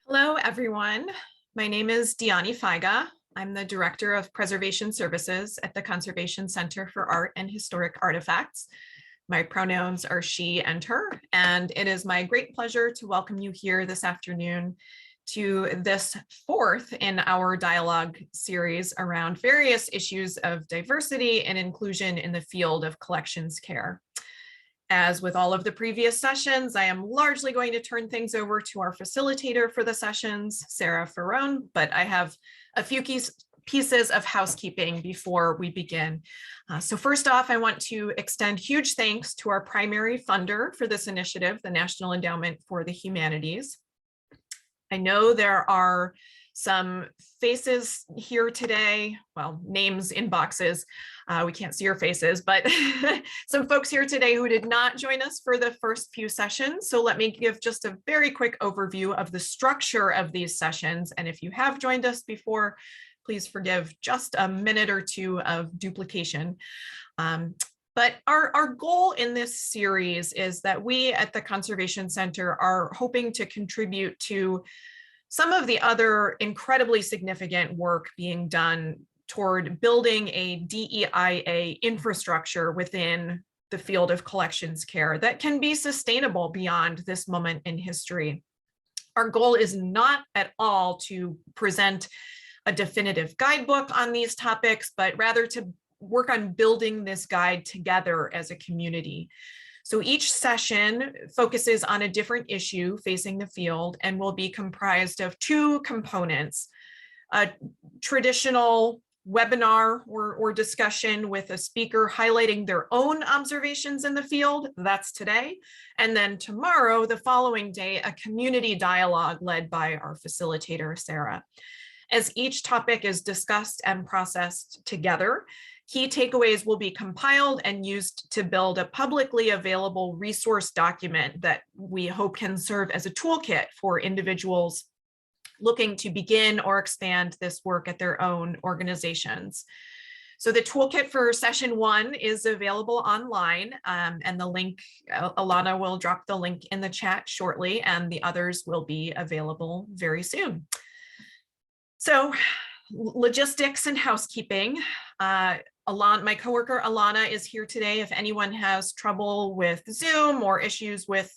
Hello, everyone. My name is Diani Faiga. I'm the Director of Preservation Services at the Conservation Center for Art and Historic Artifacts. My pronouns are she and her, and it is my great pleasure to welcome you here this afternoon to this fourth in our dialogue series around various issues of diversity and inclusion in the field of collections care. As with all of the previous sessions, I am largely going to turn things over to our facilitator for the sessions, Sarah Ferrone, but I have a few pieces of housekeeping before we begin. So first off, I want to extend huge thanks to our primary funder for this initiative, the National Endowment for the Humanities. I know there are some faces here today, well, names in boxes. We can't see your faces, but some folks here today who did not join us for the first few sessions. So let me give just a very quick overview of the structure of these sessions. And if you have joined us before, please forgive just a minute or two of duplication. But our goal in this series is that we at the Conservation Center are hoping to contribute to some of the other incredibly significant work being done toward building a DEIA infrastructure within the field of collections care that can be sustainable beyond this moment in history. Our goal is not at all to present a definitive guidebook on these topics, but rather to work on building this guide together as a community. So each session focuses on a different issue facing the field and will be comprised of two components: a traditional webinar or discussion with a speaker highlighting their own observations in the field, that's today, and then tomorrow, the following day, a community dialogue led by our facilitator, Sarah. As each topic is discussed and processed together, key takeaways will be compiled and used to build a publicly available resource document that we hope can serve as a toolkit for individuals looking to begin or expand this work at their own organizations. So the toolkit for session one is available online, and the link, Alana will drop the link in the chat shortly, and the others will be available very soon. So logistics and housekeeping. My coworker Alana is here today. If anyone has trouble with Zoom or issues with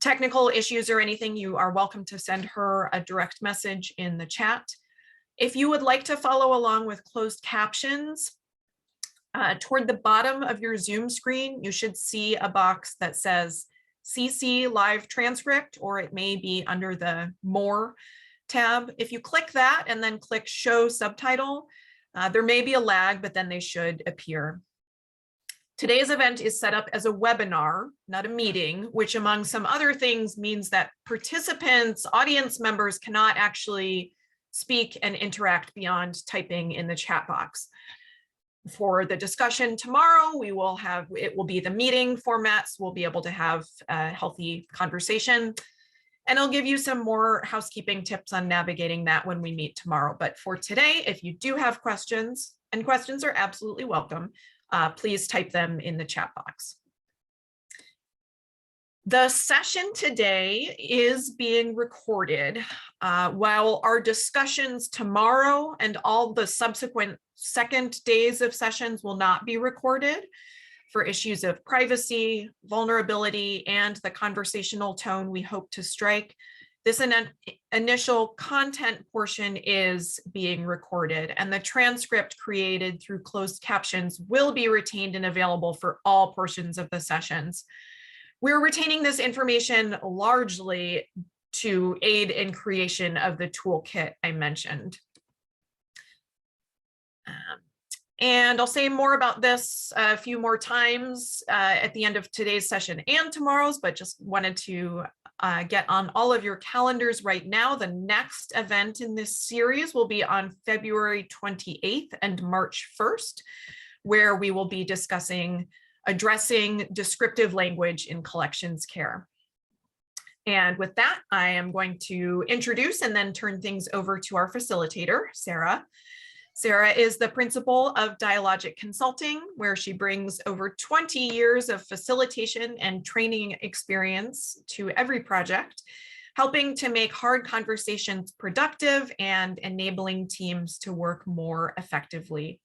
technical issues or anything, you are welcome to send her a direct message in the chat. If you would like to follow along with closed captions, toward the bottom of your Zoom screen, you should see a box that says CC live transcript, or it may be under the More tab. If you click that and then click Show Subtitle, there may be a lag, but then they should appear. Today's event is set up as a webinar, not a meeting, which among some other things means that participants, audience members cannot actually speak and interact beyond typing in the chat box. For the discussion tomorrow, it will be the meeting formats. We'll be able to have a healthy conversation. And I'll give you some more housekeeping tips on navigating that when we meet tomorrow. But for today, if you do have questions, and questions are absolutely welcome, please type them in the chat box. The session today is being recorded. While our discussions tomorrow and all the subsequent second days of sessions will not be recorded for issues of privacy, vulnerability, and the conversational tone we hope to strike, this initial content portion is being recorded, and the transcript created through closed captions will be retained and available for all portions of the sessions. We're retaining this information largely to aid in creation of the toolkit I mentioned. And I'll say more about this a few more times at the end of today's session and tomorrow's, but just wanted to get on all of your calendars right now. The next event in this series will be on February 28th and March 1st, where we will be discussing addressing descriptive language in collections care. And with that, I am going to introduce and then turn things over to our facilitator, Sarah. Sarah is the principal of Dialogic Consulting, where she brings over 20 years of facilitation and training experience to every project, helping to make hard conversations productive and enabling teams to work more effectively.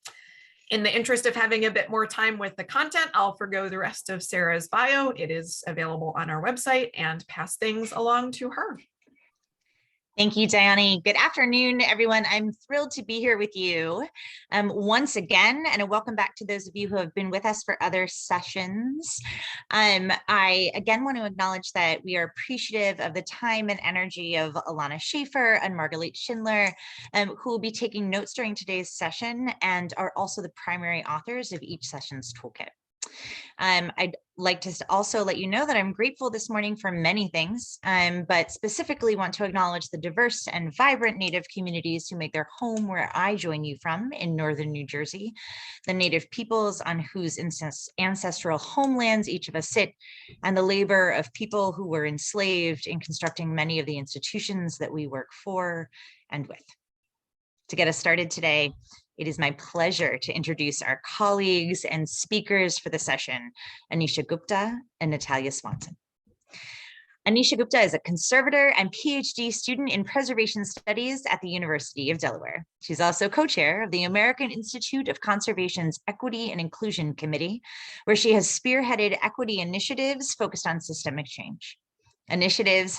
In the interest of having a bit more time with the content, I'll forgo the rest of Sarah's bio. It is available on our website and pass things along to her. Thank you, Diane. Good afternoon, everyone. I'm thrilled to be here with you once again, and a welcome back to those of you who have been with us for other sessions. I again want to acknowledge that we are appreciative of the time and energy of Alana Schaefer and Margaret Schindler, who will be taking notes during today's session and are also the primary authors of each session's toolkit. I'd like to also let you know that I'm grateful this morning for many things, but specifically want to acknowledge the diverse and vibrant Native communities who make their home where I join you from in northern New Jersey, the Native peoples on whose ancestral homelands each of us sit, and the labor of people who were enslaved in constructing many of the institutions that we work for and with. To get us started today, it is my pleasure to introduce our colleagues and speakers for the session, Anisha Gupta and Natalya Swanson. Anisha Gupta is a conservator and PhD student in preservation studies at the University of Delaware. She's also co-chair of the American Institute of Conservation's Equity and Inclusion Committee, where she has spearheaded equity initiatives focused on systemic change. Initiatives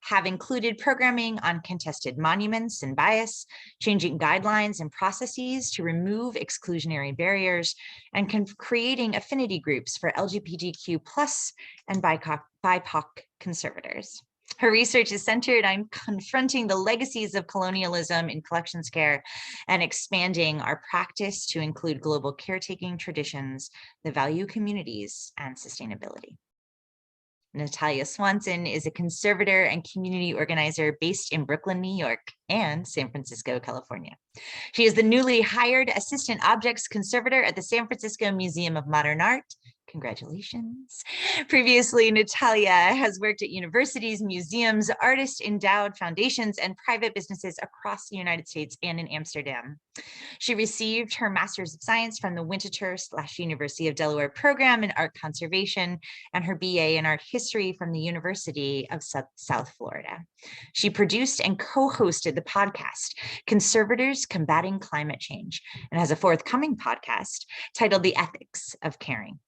have included programming on contested monuments and bias, changing guidelines and processes to remove exclusionary barriers, and creating affinity groups for LGBTQ+ and BIPOC conservators. Her research is centered on confronting the legacies of colonialism in collections care and expanding our practice to include global caretaking traditions, the value communities, and sustainability. Natalya Swanson is a conservator and community organizer based in Brooklyn, New York, and San Francisco, California. She is the newly hired assistant objects conservator at the San Francisco Museum of Modern Art. Congratulations. Previously, Natalya has worked at universities, museums, artist-endowed foundations, and private businesses across the United States and in Amsterdam. She received her Master's of Science from the Winterthur/University of Delaware program in art conservation and her BA in art history from the University of South Florida. She produced and co-hosted the podcast, Conservators Combating Climate Change, and has a forthcoming podcast titled The Ethics of Caring.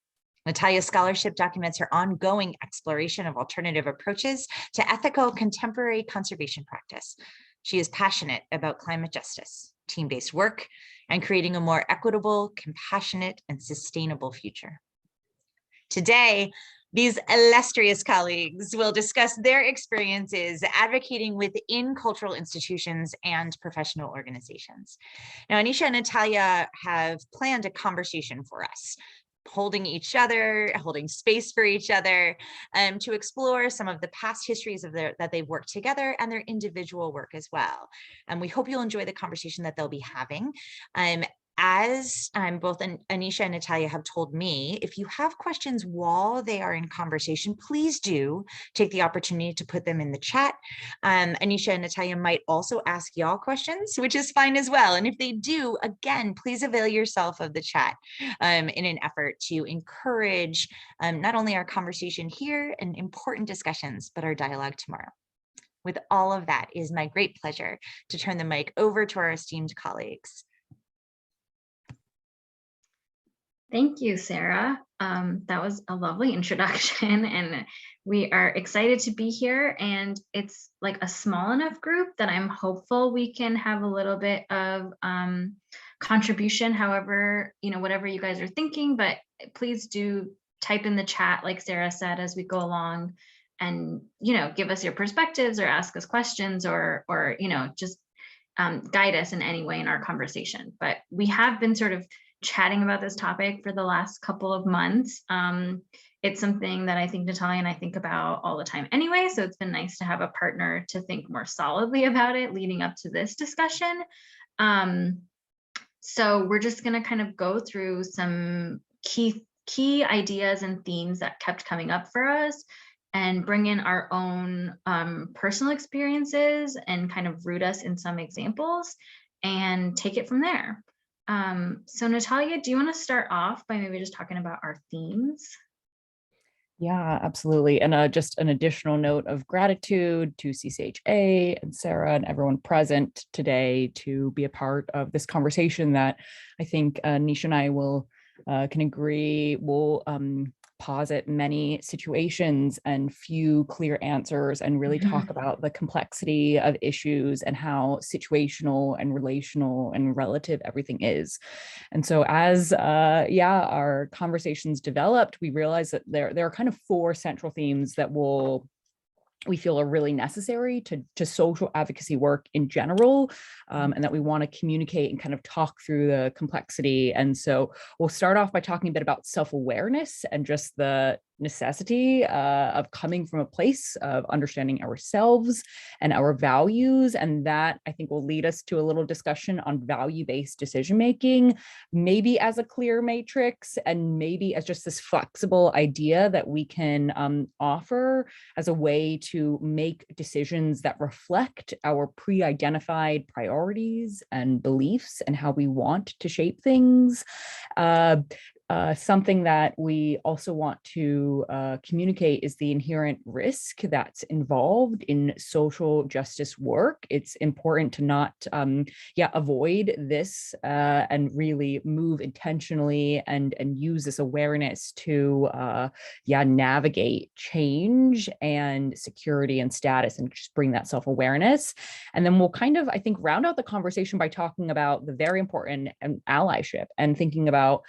Natalya's scholarship documents her ongoing exploration of alternative approaches to ethical contemporary conservation practice. She is passionate about climate justice, team-based work, and creating a more equitable, compassionate, and sustainable future. Today, these illustrious colleagues will discuss their experiences advocating within cultural institutions and professional organizations. Now, Anisha and Natalya have planned a conversation for us, holding space for each other, to explore some of the past histories of that they've worked together and their individual work as well. And we hope you'll enjoy the conversation that they'll be having. As both Anisha and Natalya have told me, if you have questions while they are in conversation, please do take the opportunity to put them in the chat. Anisha and Natalya might also ask y'all questions, which is fine as well. And if they do, again, please avail yourself of the chat in an effort to encourage not only our conversation here and important discussions, but our dialogue tomorrow. With all of that, it is my great pleasure to turn the mic over to our esteemed colleagues. Thank you, Sarah. That was a lovely introduction, and we are excited to be here. And it's like a small enough group that I'm hopeful we can have a little bit of contribution, however, whatever you guys are thinking, but please do type in the chat, like Sarah said, as we go along, and, give us your perspectives or ask us questions or just guide us in any way in our conversation. But we have been sort of chatting about this topic for the last couple of months. It's something that I think Natalya and I think about all the time anyway, so it's been nice to have a partner to think more solidly about it leading up to this discussion. So we're just going to kind of go through some key ideas and themes that kept coming up for us and bring in our own personal experiences and kind of root us in some examples and take it from there. So Natalya, do you want to start off by maybe just talking about our themes? Yeah, absolutely. And just an additional note of gratitude to CCHA and Sarah and everyone present today to be a part of this conversation that I think Nisha and I will can agree will posit many situations and few clear answers, and really talk about the complexity of issues and how situational and relational and relative everything is. And so as our conversations developed, we realized that there are kind of four central themes that we feel are really necessary to social advocacy work in general, and that we want to communicate and kind of talk through the complexity. And so we'll start off by talking a bit about self-awareness and just the necessity of coming from a place of understanding ourselves and our values. And that, I think, will lead us to a little discussion on value-based decision-making, maybe as a clear matrix, and maybe as just this flexible idea that we can offer as a way to make decisions that reflect our pre-identified priorities and beliefs and how we want to shape things. Something that we also want to communicate is the inherent risk that's involved in social justice work. It's important to not avoid this and really move intentionally and use this awareness to navigate change and security and status, and just bring that self-awareness. And then we'll kind of, I think, round out the conversation by talking about the very important allyship, and thinking about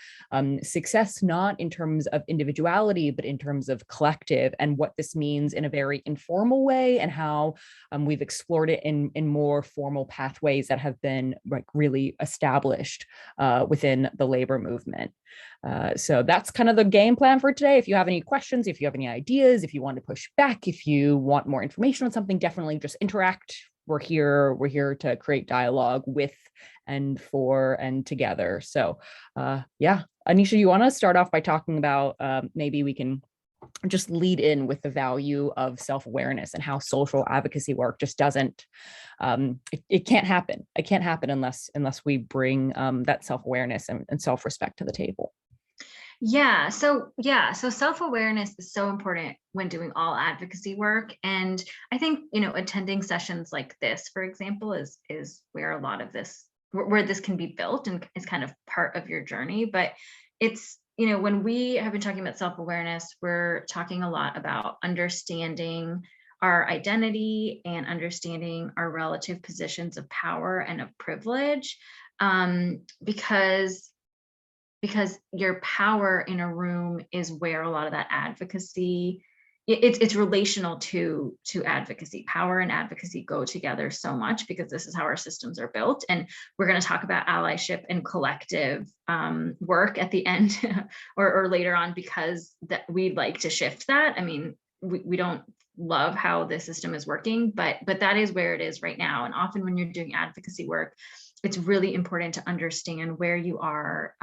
success not in terms of individuality, but in terms of collective, and what this means in a very informal way, and how we've explored it in more formal pathways that have been like really established within the labor movement. So that's kind of the game plan for today. If you have any questions, if you have any ideas, if you want to push back, if you want more information on something, definitely just interact. We're here to create dialogue with and for and together. So Anisha, you want to start off by talking about maybe we can just lead in with the value of self-awareness and how social advocacy work just doesn't, it can't happen. It can't happen unless we bring that self-awareness and self-respect to the table. So self-awareness is so important when doing all advocacy work. And I think, attending sessions like this, for example, is where a lot of this, where this can be built and is kind of part of your journey. But it's, when we have been talking about self-awareness, we're talking a lot about understanding our identity and understanding our relative positions of power and of privilege, because your power in a room is where a lot of that advocacy, it's relational to advocacy. Power and advocacy go together so much, because this is how our systems are built. And we're going to talk about allyship and collective work at the end or later on, because that we'd like to shift that. I mean, we don't love how the system is working, but that is where it is right now. And often when you're doing advocacy work, it's really important to understand where you are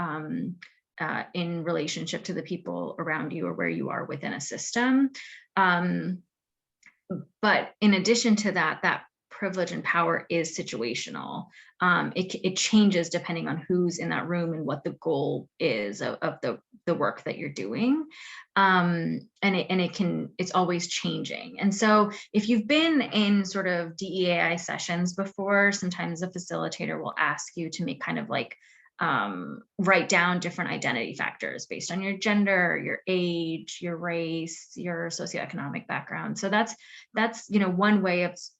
in relationship to the people around you, or where you are within a system. But in addition to that, that privilege and power is situational. It changes depending on who's in that room and what the goal is of the work that you're doing. And it's always changing. And so if you've been in sort of DEAI sessions before, sometimes the facilitator will ask you to make kind of like write down different identity factors based on your gender, your age, your race, your socioeconomic background. So that's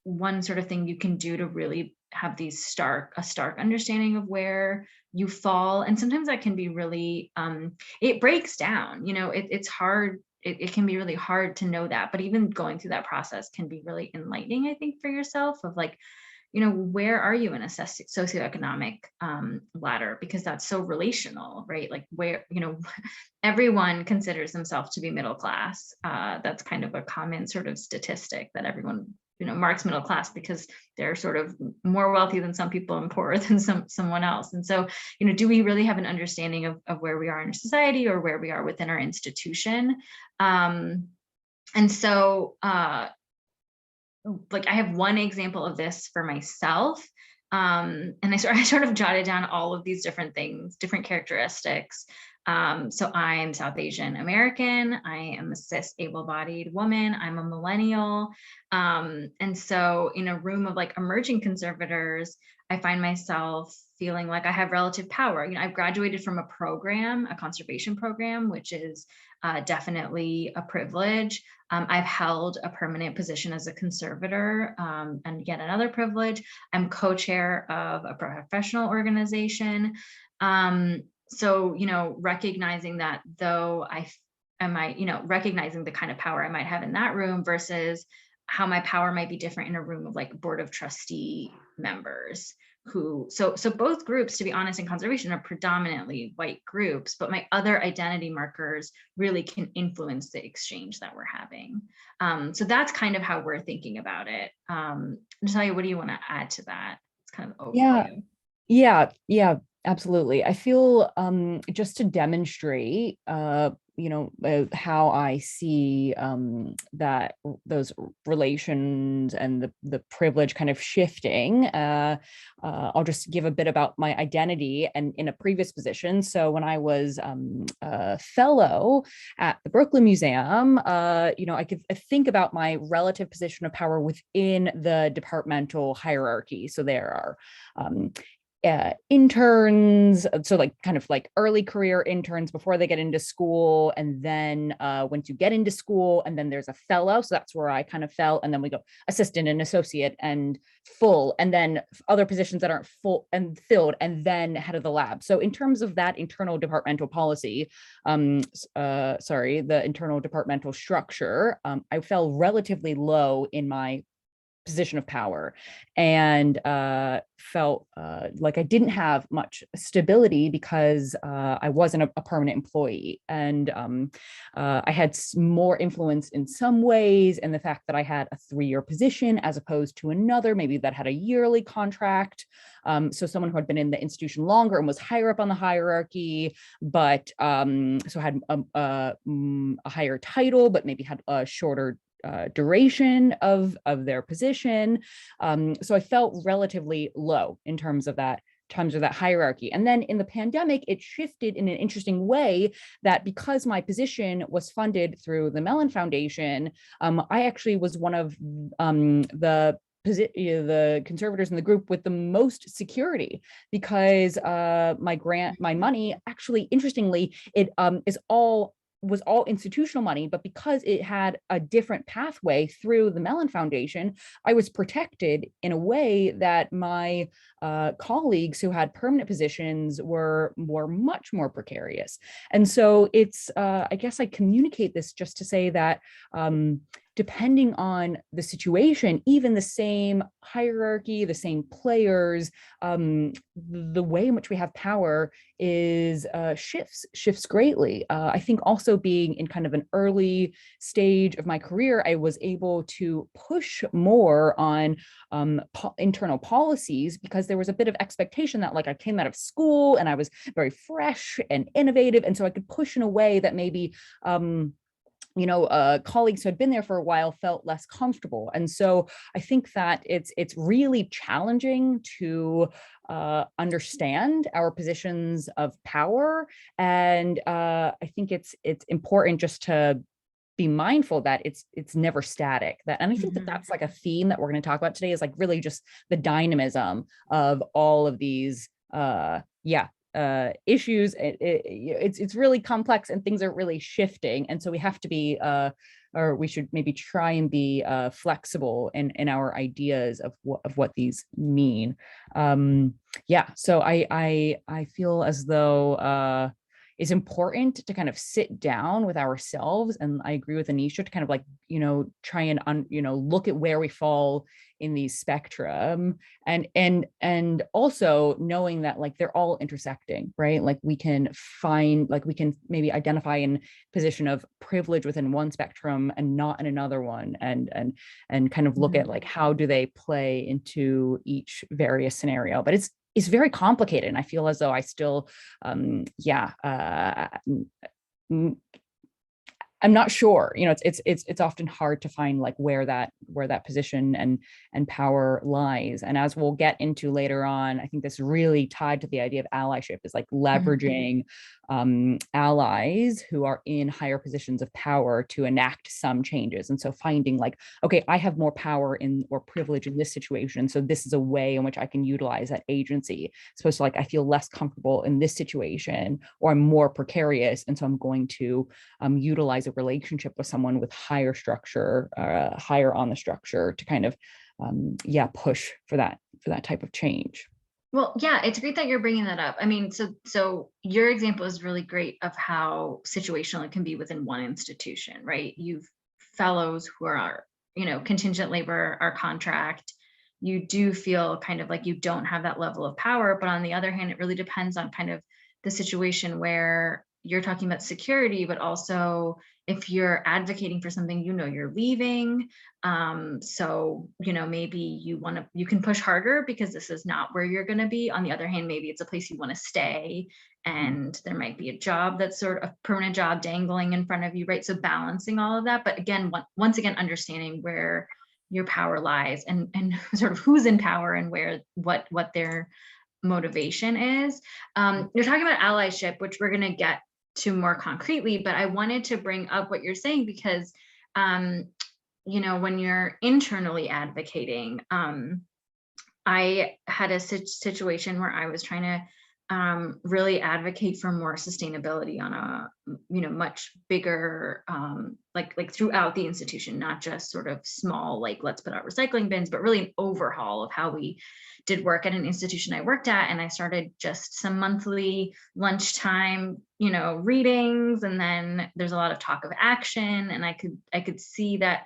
one sort of thing you can do to really have a stark understanding of where you fall. And sometimes that can be really it breaks down, it's hard. It can be really hard to know that, but even going through that process can be really enlightening, I think, for yourself, of like, where are you in a socioeconomic ladder? Because that's so relational, right? Like where, everyone considers themselves to be middle class. That's kind of a common sort of statistic that everyone, marks middle class because they're sort of more wealthy than some people and poorer than someone else. And so, do we really have an understanding of where we are in society, or where we are within our institution? And so, like I have one example of this for myself. And I sort of jotted down all of these different things, different characteristics So I'm South Asian American. I am a cis able-bodied woman. I'm a millennial. And so in a room of like emerging conservators, I find myself feeling like I have relative power. You know, I've graduated from a program, a conservation program, which is definitely a privilege. I've held a permanent position as a conservator, and yet another privilege. I'm co-chair of a professional organization. So, you know, recognizing that though I might, you know, recognizing the kind of power I might have in that room versus how my power might be different in a room of like board of trustee members who, so both groups, to be honest, in conservation are predominantly white groups, but my other identity markers really can influence the exchange that we're having. So that's kind of how we're thinking about it. Natalya, what do you want to add to that? It's kind of overview. Yeah, absolutely. I feel just to demonstrate, how I see that those relations and the privilege kind of shifting. I'll just give a bit about my identity and in a previous position. So when I was a fellow at the Brooklyn Museum, I could think about my relative position of power within the departmental hierarchy. So there are interns, so like kind of like early career interns before they get into school, and then once you get into school, and then there's a fellow, so that's where I kind of fell, and then we go assistant and associate and full, and then other positions that aren't full and filled, and then head of the lab. So in terms of that internal departmental policy, the internal departmental structure, I fell relatively low in my position of power, and felt like I didn't have much stability because I wasn't a permanent employee, and I had more influence in some ways in the fact that I had a 3-year position as opposed to another maybe that had a yearly contract. So someone who had been in the institution longer and was higher up on the hierarchy, but so had a higher title, but maybe had a shorter duration of their position. So I felt relatively low in terms of that hierarchy. And then in the pandemic, it shifted in an interesting way that because my position was funded through the Mellon Foundation, I actually was one of the conservators in the group with the most security, because my money, actually, interestingly, it was all institutional money, but because it had a different pathway through the Mellon Foundation, I was protected in a way that my colleagues who had permanent positions were much more precarious. And so it's, I guess I communicate this just to say that depending on the situation, even the same hierarchy, the same players, the way in which we have power is shifts greatly. I think also being in kind of an early stage of my career, I was able to push more on internal policies because there was a bit of expectation that like I came out of school and I was very fresh and innovative. And so I could push in a way that maybe colleagues who had been there for a while felt less comfortable. And so I think that it's really challenging to understand our positions of power. And I think it's important just to be mindful that it's never static. And I think that that's like a theme that we're going to talk about today, is like really just the dynamism of all of these issues. It's really complex and things are really shifting, and so we have to be or we should maybe try and be flexible in our ideas of what these mean. So I feel as though it's important to kind of sit down with ourselves, and I agree with Anisha to kind of like try and look at where we fall in the spectrum, and also knowing that like they're all intersecting, right? Like we can maybe identify in position of privilege within one spectrum and not in another one, and kind of look at like how do they play into each various scenario. But it's very complicated, and I feel as though I still I'm not sure, it's often hard to find like where that position and power lies. And as we'll get into later on, I think this really tied to the idea of allyship is like leveraging allies who are in higher positions of power to enact some changes. And so finding like, okay, I have more power in or privilege in this situation. So this is a way in which I can utilize that agency. Supposed to like, I feel less comfortable in this situation, or I'm more precarious. And so I'm going to utilize a relationship with someone with higher structure, higher on the structure to kind of, push for that type of change. Well, yeah, it's great that you're bringing that up. I mean, so your example is really great of how situational it can be within one institution, right? You've fellows who are, contingent labor, our contract. You do feel kind of like you don't have that level of power, but on the other hand, it really depends on kind of the situation where you're talking about security, but also if you're advocating for something, you're leaving. So, maybe you can push harder because this is not where you're going to be. On the other hand, maybe it's a place you want to stay, and there might be a job that's sort of a permanent job dangling in front of you, right? So balancing all of that. But again, once again, understanding where your power lies and sort of who's in power and where, what their motivation is. You're talking about allyship, which we're going to get to more concretely, but I wanted to bring up what you're saying because, when you're internally advocating, I had a situation where I was trying to really advocate for more sustainability on a, much bigger, like throughout the institution, not just sort of small, like let's put out recycling bins, but really an overhaul of how we did work at an institution I worked at. And I started just some monthly lunchtime, readings. And then there's a lot of talk of action. And I could see that,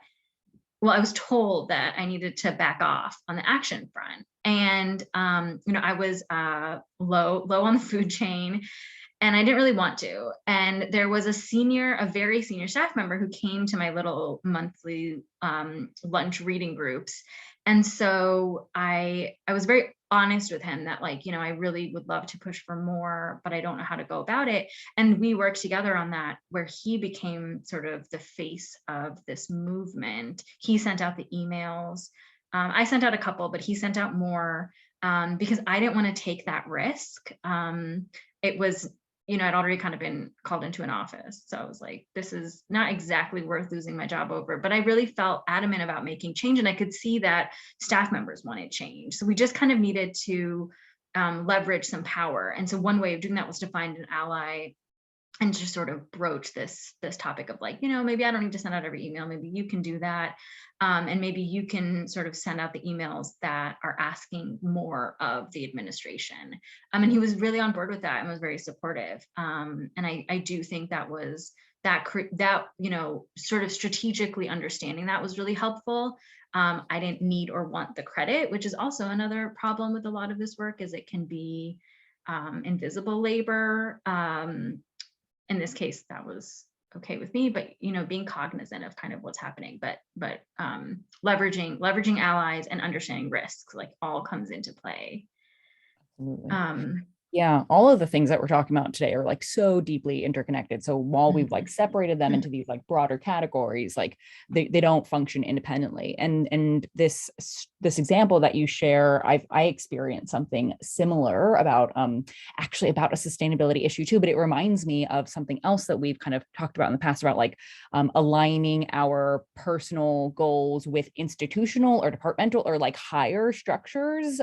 well, I was told that I needed to back off on the action front. And, I was low on the food chain, and I didn't really want to. And there was a very senior staff member who came to my little monthly lunch reading groups. And so I was very honest with him that I really would love to push for more, but I don't know how to go about it. And we worked together on that, where he became sort of the face of this movement. He sent out the emails. I sent out a couple, but he sent out more because I didn't want to take that risk. It was, I'd already kind of been called into an office. So I was like, this is not exactly worth losing my job over, but I really felt adamant about making change. And I could see that staff members wanted change. So we just kind of needed to leverage some power. And so one way of doing that was to find an ally and just sort of broach this topic of maybe I don't need to send out every email. Maybe you can do that. And maybe you can sort of send out the emails that are asking more of the administration. And he was really on board with that and was very supportive. And I do think that was that sort of strategically understanding that was really helpful. I didn't need or want the credit, which is also another problem with a lot of this work, is it can be invisible labor. In this case, that was okay with me, but being cognizant of kind of what's happening, but leveraging allies and understanding risks all comes into play. Absolutely. Yeah, all of the things that we're talking about today are so deeply interconnected. So while we've separated them into these broader categories, they don't function independently. And this example that you share, I experienced something similar about actually about a sustainability issue too, but it reminds me of something else that we've kind of talked about in the past about aligning our personal goals with institutional or departmental or higher structures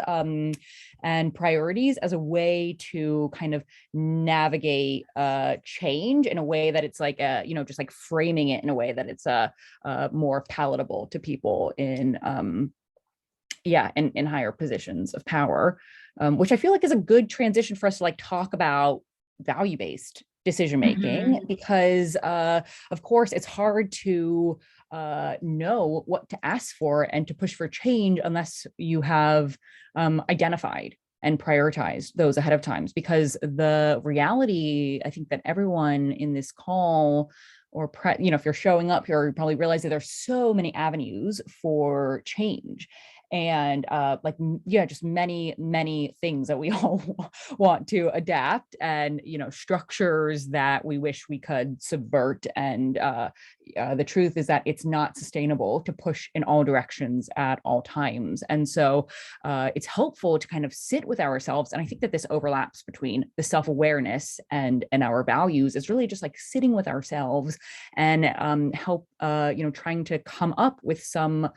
and priorities as a way to kind of navigate change in a way that it's just framing it in a way that it's more palatable to people in higher positions of power, which I feel is a good transition for us to talk about value-based decision making, because of course it's hard to know what to ask for and to push for change unless you have identified and prioritize those ahead of times. Because the reality, I think, that everyone in this call or if you're showing up here, you probably realize that there's so many avenues for change. and just many things that we all want to adapt, and structures that we wish we could subvert. And the truth is that it's not sustainable to push in all directions at all times. And so it's helpful to kind of sit with ourselves. And I think that this overlaps between the self-awareness and our values, is really just like sitting with ourselves and help trying to come up with some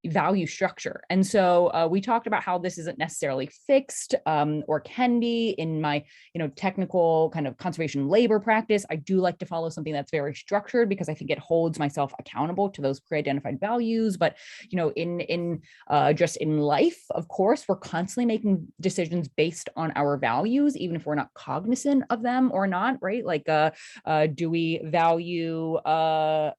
value structure. And so we talked about how this isn't necessarily fixed or can be. In my technical kind of conservation labor practice, I do like to follow something that's very structured, because I think it holds myself accountable to those pre-identified values. But in just in life, of course, we're constantly making decisions based on our values, even if we're not cognizant of them or not, right? Like do we value a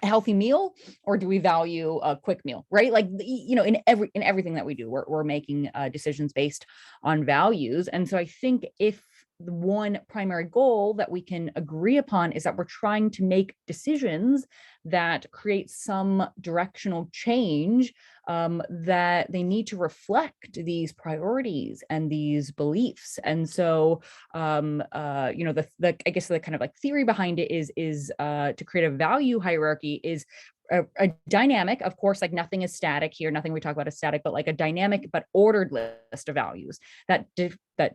healthy meal, or do we value a quick meal, right? Like, in everything that we do, we're making decisions based on values. And so I think if the one primary goal that we can agree upon is that we're trying to make decisions that create some directional change, that they need to reflect these priorities and these beliefs. And so, I guess the kind of like theory behind it is to create a value hierarchy is a dynamic, of course, like nothing is static here, nothing we talk about is static, but like a dynamic but ordered list of values that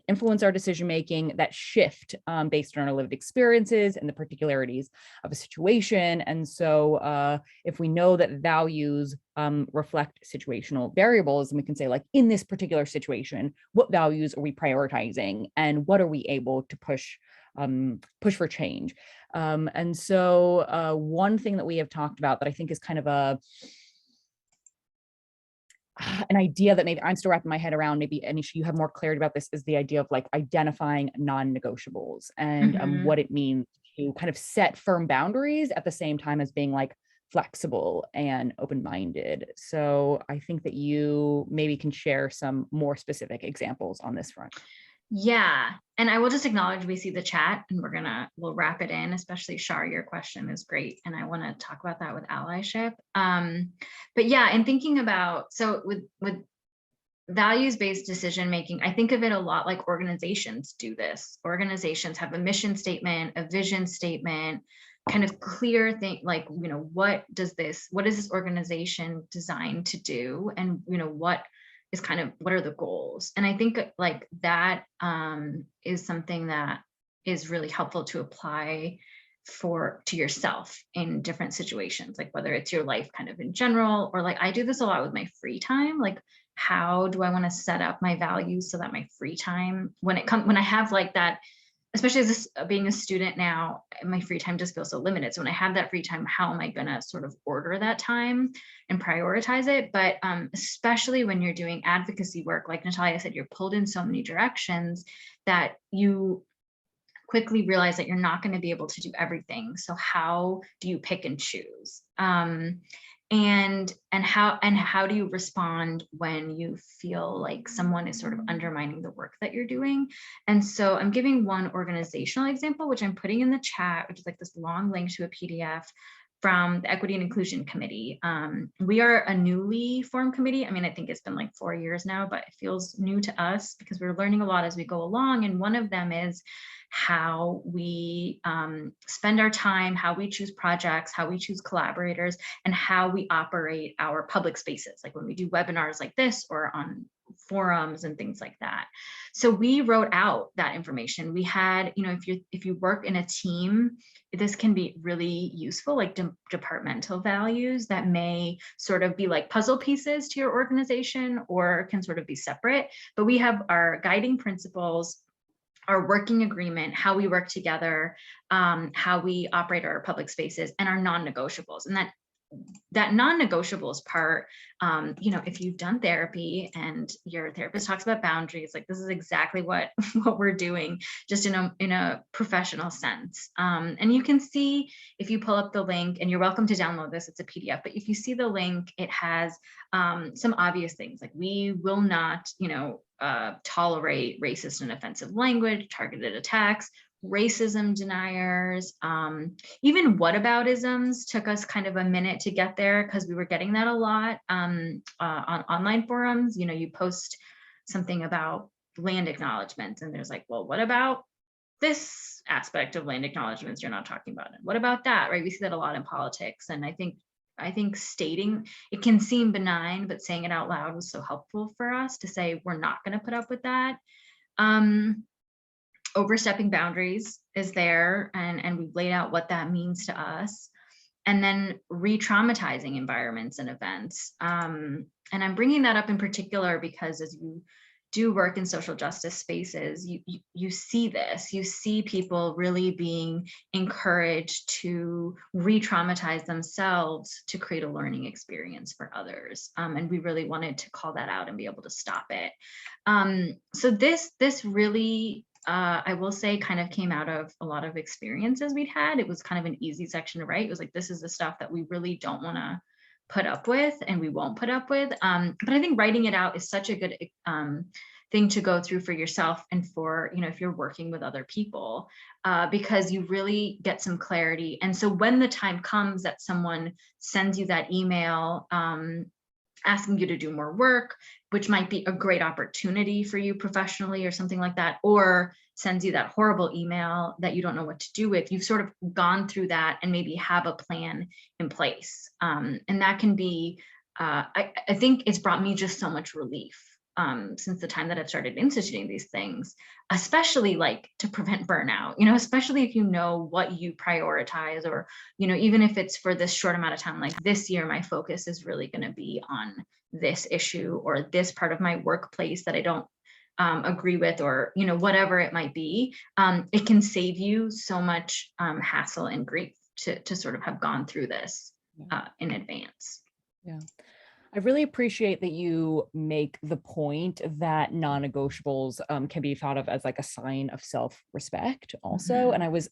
influence our decision making, that shift based on our lived experiences and the particularities of a situation. And so if we know that values reflect situational variables, and we can say, like, in this particular situation, what values are we prioritizing and what are we able to push for change. And so one thing that we have talked about that I think is kind of an idea that maybe I'm still wrapping my head around, maybe Anisha, you have more clarity about this, is the idea of like identifying non-negotiables and what it means to kind of set firm boundaries at the same time as being like flexible and open-minded. So I think that you maybe can share some more specific examples on this front. Yeah, and I will just acknowledge we see the chat, and we'll wrap it in, especially Shar, your question is great. And I want to talk about that with allyship. But yeah, in thinking about, so with values-based decision-making, I think of it a lot like organizations do this. Organizations have a mission statement, a vision statement, kind of clear thing, like, what is this organization designed to do? And, what are the goals? And I think like that is something that is really helpful to apply to yourself in different situations, like whether it's your life kind of in general, or like I do this a lot with my free time. Like, how do I want to set up my values so that my free time, when I have like that, especially as being a student now, my free time just feels so limited. So when I have that free time, how am I going to sort of order that time and prioritize it? But especially when you're doing advocacy work, like Natalya said, you're pulled in so many directions that you quickly realize that you're not going to be able to do everything. So how do you pick and choose? And how do you respond when you feel like someone is sort of undermining the work that you're doing? And so I'm giving one organizational example, which I'm putting in the chat, which is like this long link to a PDF from the Equity and Inclusion Committee. We are a newly formed committee. I mean, I think it's been like 4 years now, but it feels new to us because we're learning a lot as we go along. And one of them is how we spend our time, how we choose projects, how we choose collaborators, and how we operate our public spaces, like when we do webinars like this or on forums and things like that. So we wrote out that information. We had, if you work in a team, this can be really useful, like departmental values that may sort of be like puzzle pieces to your organization or can sort of be separate. But we have our guiding principles, our working agreement, how we work together, how we operate our public spaces, and our non-negotiables. And that non-negotiables part, if you've done therapy and your therapist talks about boundaries, like this is exactly what we're doing, just in a professional sense. And you can see, if you pull up the link, and you're welcome to download this, it's a PDF, but if you see the link, it has some obvious things, like we will not, tolerate racist and offensive language, targeted attacks. racism deniers, even whataboutisms took us kind of a minute to get there because we were getting that a lot on online forums. You know, you post something about land acknowledgements and there's like, well, what about this aspect of land acknowledgements you're not talking about? And what about that, right? We see that a lot in politics. And I think stating, it can seem benign, but saying it out loud was so helpful for us to say, we're not going to put up with that. Overstepping boundaries is there, and we've laid out what that means to us. And then re-traumatizing environments and events. And I'm bringing that up in particular because as you do work in social justice spaces, you see this, you see people really being encouraged to re-traumatize themselves to create a learning experience for others. And we really wanted to call that out and be able to stop it. So this really, I will say, kind of came out of a lot of experiences we'd had. It was kind of an easy section to write. It was like, this is the stuff that we really don't want to put up with and we won't put up with. But I think writing it out is such a good thing to go through for yourself and for, you know, if you're working with other people, because you really get some clarity. And so when the time comes that someone sends you that email, asking you to do more work, which might be a great opportunity for you professionally or something like that, or sends you that horrible email that you don't know what to do with, you've sort of gone through that and maybe have a plan in place. And that can be, I think it's brought me just so much relief since the time that I've started instituting these things, especially like to prevent burnout, you know, especially if you know what you prioritize, or, you know, even if it's for this short amount of time, like this year, my focus is really going to be on this issue or this part of my workplace that I don't agree with, or, you know, whatever it might be. It can save you so much hassle and grief to sort of have gone through this in advance. Yeah. I really appreciate that you make the point that non-negotiables can be thought of as like a sign of self-respect also. And I was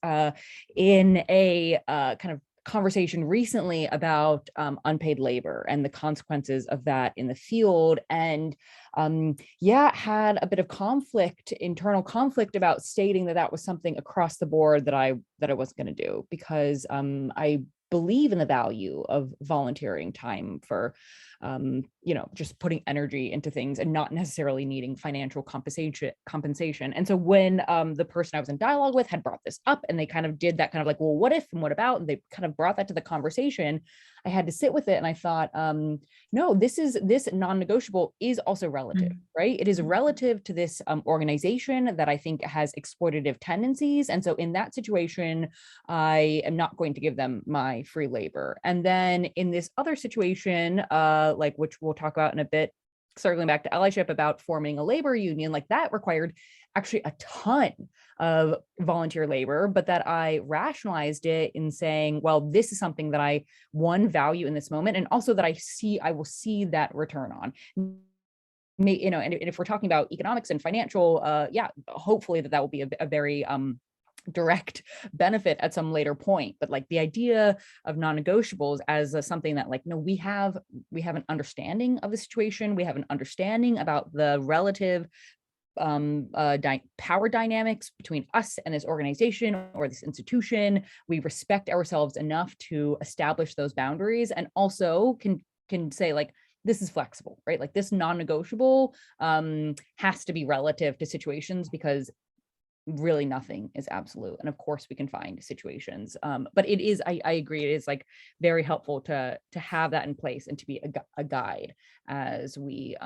in a kind of conversation recently about unpaid labor and the consequences of that in the field. And had a bit of conflict, internal conflict, about stating that that was something across the board that I wasn't going to do, because I believe in the value of volunteering time for, just putting energy into things and not necessarily needing financial compensation. And so when the person I was in dialogue with had brought this up, and they kind of did that kind of like, well, what if and what about, and they kind of brought that to the conversation, I had to sit with it. And I thought, no, this non-negotiable is also relative, right? It is relative to this organization that I think has exploitative tendencies. And so in that situation, I am not going to give them my free labor. And then in this other situation, like which we'll talk about in a bit, circling back to allyship, about forming a labor union, like that required actually a ton of volunteer labor, but that I rationalized it in saying, well, this is something that I, one, value in this moment, and also that I will see that return on. And if we're talking about economics and financial, hopefully that will be a very direct benefit at some later point. But like the idea of non-negotiables as something that, like, no, we have an understanding of the situation, we have an understanding about the relative power dynamics between us and this organization or this institution. We respect ourselves enough to establish those boundaries, and also can say, like, this is flexible, right? Like this non-negotiable has to be relative to situations, because really nothing is absolute. And of course we can find situations, but it is, I agree, it is like very helpful to have that in place and to be a guide as we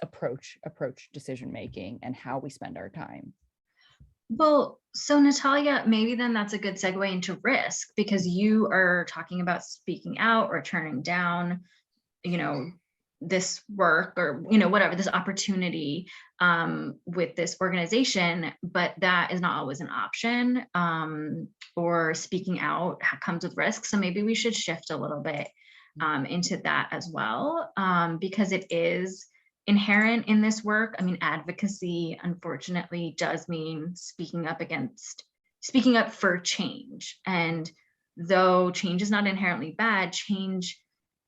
approach decision making and how we spend our time. Well, so Natalya, maybe then that's a good segue into risk, because you are talking about speaking out or turning down, this work, or whatever, this opportunity with this organization, but that is not always an option, or speaking out comes with risk. So maybe we should shift a little bit into that as well, because it is inherent in this work. I mean, advocacy, unfortunately, does mean speaking up for change. And though change is not inherently bad, change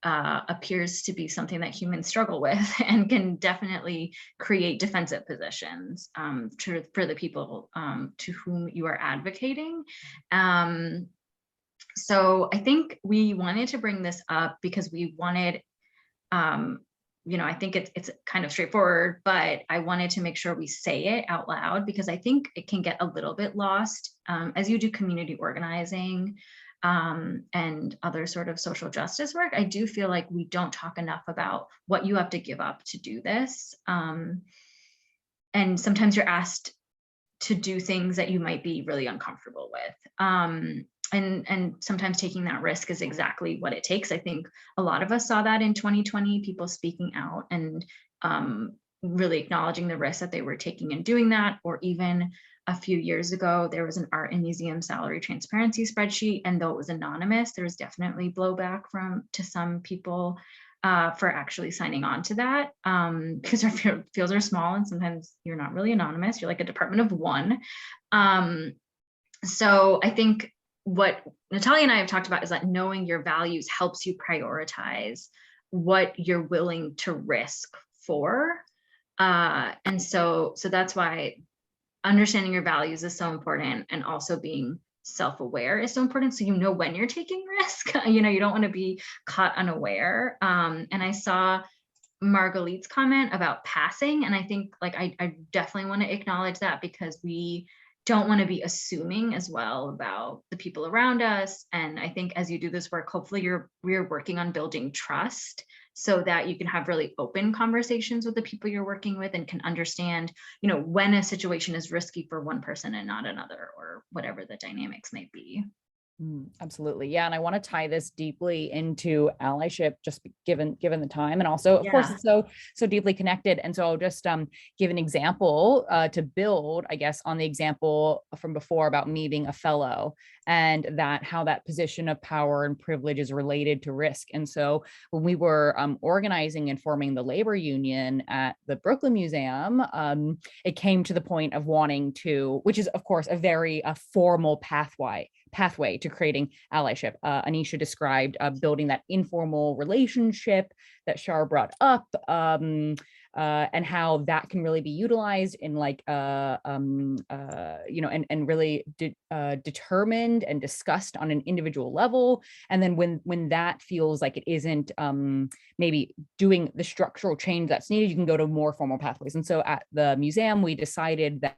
appears to be something that humans struggle with and can definitely create defensive positions for the people to whom you are advocating. So I think we wanted to bring this up because we wanted, I think it's kind of straightforward, but I wanted to make sure we say it out loud because I think it can get a little bit lost as you do community organizing and other sort of social justice work. I do feel like we don't talk enough about what you have to give up to do this. And sometimes you're asked to do things that you might be really uncomfortable with. And sometimes taking that risk is exactly what it takes. I think a lot of us saw that in 2020, people speaking out and really acknowledging the risk that they were taking in doing that. Or even a few years ago, there was an art and museum salary transparency spreadsheet, and though it was anonymous, there was definitely blowback to some people for actually signing on to that because our fields are small and sometimes you're not really anonymous. You're like a department of one. So I think what Natalya and I have talked about is that knowing your values helps you prioritize what you're willing to risk for. And so that's why understanding your values is so important, and also being self-aware is so important. So you know when you're taking risk, you don't want to be caught unaware. And I saw Margalit's comment about passing, and I think I definitely want to acknowledge that because we don't want to be assuming as well about the people around us. And I think as you do this work, hopefully we're working on building trust so that you can have really open conversations with the people you're working with and can understand, when a situation is risky for one person and not another, or whatever the dynamics may be. Absolutely. Yeah. And I want to tie this deeply into allyship, just given the time. And also, of course, it's so deeply connected. And so I'll just give an example to build, I guess, on the example from before about me being a fellow, and how that position of power and privilege is related to risk. And so when we were organizing and forming the labor union at the Brooklyn Museum, it came to the point of wanting to, which is, of course, a very formal pathway to creating allyship. Anisha described building that informal relationship that Shar brought up, and how that can really be utilized in and really determined and discussed on an individual level. And then when that feels like it isn't maybe doing the structural change that's needed, you can go to more formal pathways. And so at the museum, we decided that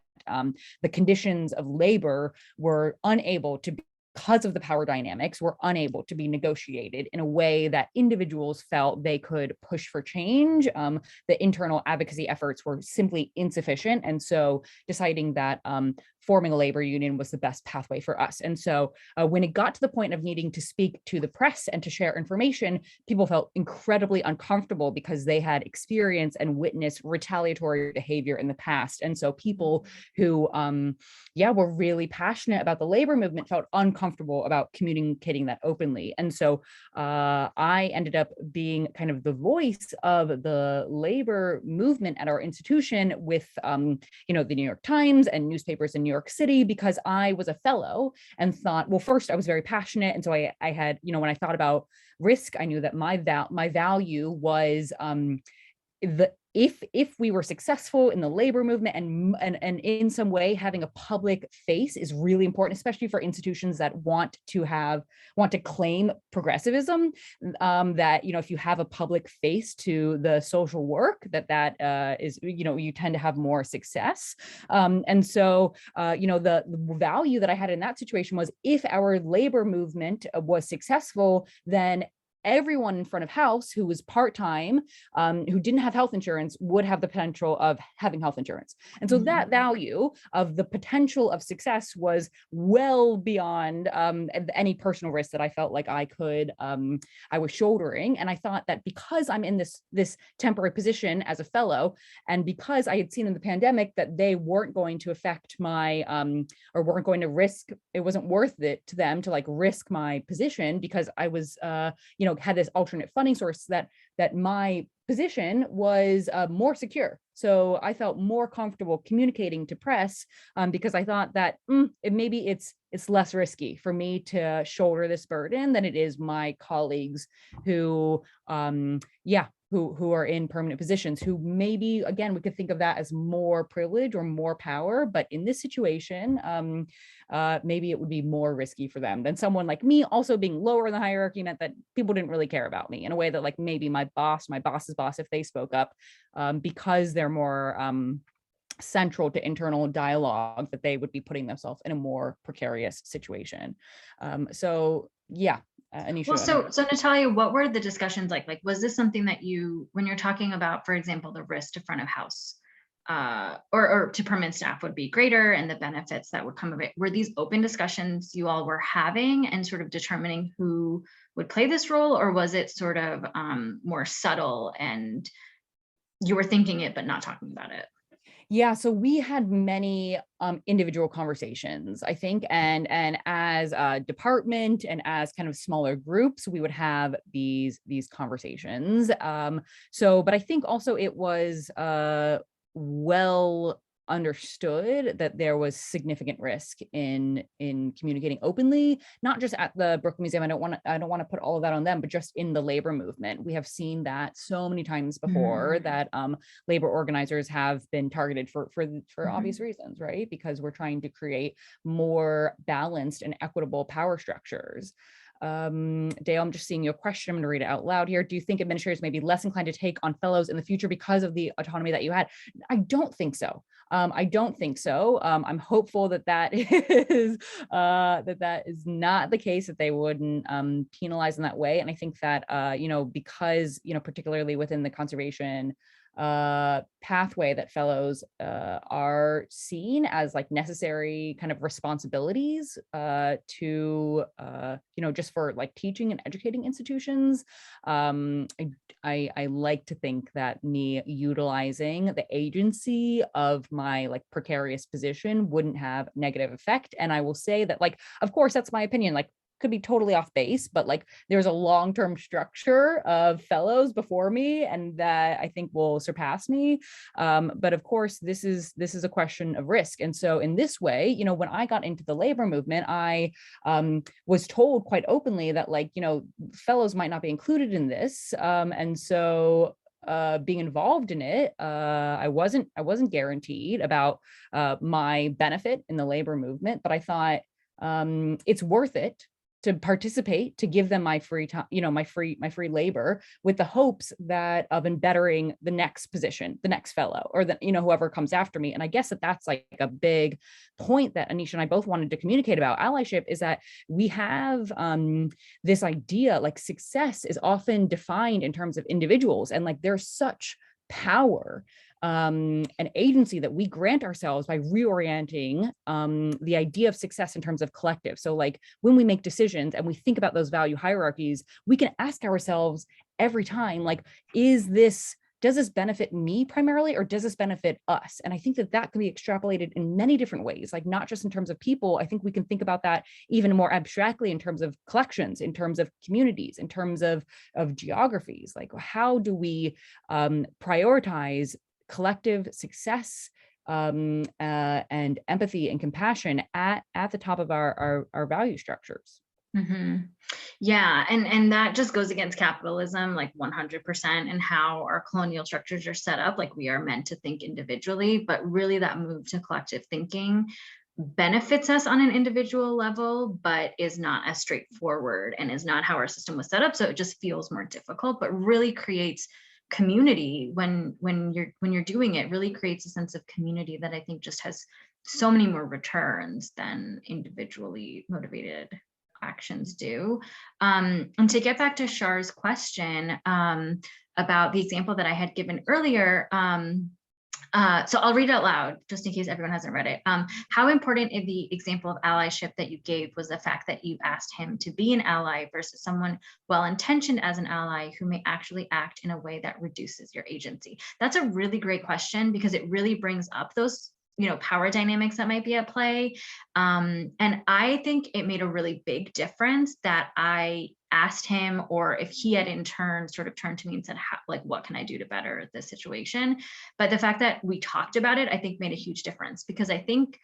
the conditions of labor were unable to be, because of the power dynamics, were unable to be negotiated in a way that individuals felt they could push for change. The internal advocacy efforts were simply insufficient. And so deciding that forming a labor union was the best pathway for us. And so when it got to the point of needing to speak to the press and to share information, people felt incredibly uncomfortable because they had experienced and witnessed retaliatory behavior in the past. And so people who were really passionate about the labor movement felt uncomfortable about communicating that openly. And so I ended up being kind of the voice of the labor movement at our institution with the New York Times and newspapers in New York City, because I was a fellow and thought, well, first I was very passionate. And so I had, when I thought about risk, I knew that my value was if we were successful in the labor movement and in some way having a public face is really important, especially for institutions that want to claim progressivism, that, if you have a public face to the social work, that is, you tend to have more success. And so, the value that I had in that situation was, if our labor movement was successful, then everyone in front of house who was part-time, who didn't have health insurance, would have the potential of having health insurance. And so that value of the potential of success was well beyond any personal risk that I felt like I was shouldering. And I thought that because I'm in this temporary position as a fellow, and because I had seen in the pandemic that they weren't going to affect my, or weren't going to risk, it wasn't worth it to them to risk my position, because I was, had this alternate funding source, that my position was more secure. So I felt more comfortable communicating to press because I thought that maybe it's less risky for me to shoulder this burden than it is my colleagues who who are in permanent positions, who maybe, again, we could think of that as more privilege or more power, but in this situation, maybe it would be more risky for them than someone like me. Also being lower in the hierarchy meant that people didn't really care about me in a way that like maybe my boss's boss, if they spoke up, because they're more central to internal dialogue, that they would be putting themselves in a more precarious situation. So yeah, Anisha. Well, so Natalya, what were the discussions like? Like, was this something that you, when you're talking about, for example, the risk to front of house or to permanent staff would be greater and the benefits that would come of it, were these open discussions you all were having and sort of determining who would play this role, or was it sort of more subtle and you were thinking it but not talking about it? Yeah, so we had many individual conversations, I think, and as a department and as kind of smaller groups, we would have these conversations. But I think also it was well understood that there was significant risk in communicating openly, not just at the Brooklyn Museum. I don't want to put all of that on them, but just in the labor movement. We have seen that so many times before that labor organizers have been targeted for obvious reasons, right? Because we're trying to create more balanced and equitable power structures. Dale, I'm just seeing your question. I'm going to read it out loud here. Do you think administrators may be less inclined to take on fellows in the future because of the autonomy that you had? I don't think so. I don't think so. I'm hopeful that is that is not the case, that they wouldn't penalize in that way. And I think that because particularly within the conservation pathway, that fellows are seen as like necessary kind of responsibilities to just for like teaching and educating institutions. I like to think that me utilizing the agency of my like precarious position wouldn't have negative effect. And I will say that, like, of course, that's my opinion, like could be totally off base, but like there's a long-term structure of fellows before me and that I think will surpass me. But of course, this is a question of risk. And so in this way, when I got into the labor movement, I was told quite openly that fellows might not be included in this. And so being involved in it, I wasn't guaranteed about my benefit in the labor movement, but I thought it's worth it to participate, to give them my free time, my free labor, with the hopes of bettering the next position, the next fellow, or whoever comes after me. And I guess that's like a big point that Anisha and I both wanted to communicate about allyship, is that we have this idea, like success is often defined in terms of individuals, and like there's such power an agency that we grant ourselves by reorienting the idea of success in terms of collective. So like when we make decisions and we think about those value hierarchies, we can ask ourselves every time, like, does this benefit me primarily, or does this benefit us? And I think that can be extrapolated in many different ways, like not just in terms of people. I think we can think about that even more abstractly in terms of collections, in terms of communities, in terms of geographies. Like, how do we prioritize collective success and empathy and compassion at the top of our value structures? Yeah, and that just goes against capitalism, like 100%, and how our colonial structures are set up. Like, we are meant to think individually, but really that move to collective thinking benefits us on an individual level, but is not as straightforward and is not how our system was set up. So it just feels more difficult, but really creates community when you're doing it, really creates a sense of community that I think just has so many more returns than individually motivated actions do. And to get back to Shar's question about the example that I had given earlier, so I'll read it out loud just in case everyone hasn't read it. How important in the example of allyship that you gave was the fact that you asked him to be an ally versus someone well-intentioned as an ally who may actually act in a way that reduces your agency? That's a really great question, because it really brings up those power dynamics that might be at play. And I think it made a really big difference that I asked him, or if he had in turn sort of turned to me and said, like, what can I do to better this situation? But the fact that we talked about it, I think made a huge difference, because I think